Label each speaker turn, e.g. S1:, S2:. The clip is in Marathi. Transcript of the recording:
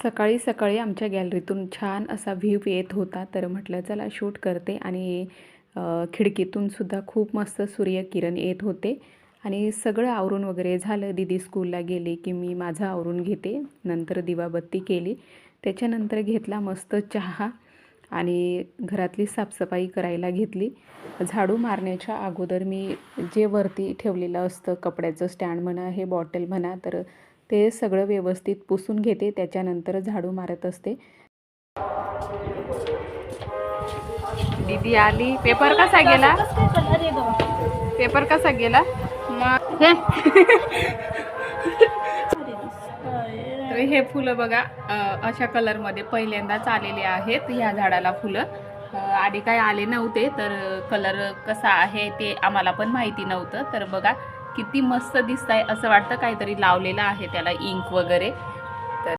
S1: सकाळी सकाळी आमच्या गॅलरीतून छान असा व्ह्यू येत होता, तर म्हटलं चला शूट करते. आणि खिडकीतून सुद्धा खूप मस्त सूर्यकिरण येत होते. आणि सगळं आवरून वगैरे झालं. दीदी स्कूलला गेली की मी माझं आवरून घेते. नंतर दिवाबत्ती केली, त्याच्यानंतर घेतला मस्त चहा आणि घरातली साफसफाई करायला घेतली. झाडू मारण्याच्या अगोदर मी जे वरती ठेवलेलं असतं कपड्याचं स्टँड म्हणा, हे बॉटल म्हणा, तर ते सगळं व्यवस्थित पुसून घेते. त्याच्यानंतर झाडू मारत असते. दीदी आली. पेपर कसा गेला? पेपर कसा गेला? तर हे फुलं बघा अशा कलरमध्ये पहिल्यांदाच आलेले आहेत. ह्या झाडाला फुलं आधी काय आले नव्हते, तर कलर कसा आहे ते आम्हाला पण माहिती नव्हतं. तर बघा किती मस्त दिसत आहे, असं वाटतं काहीतरी लावलेलं आहे त्याला इंक वगैरे.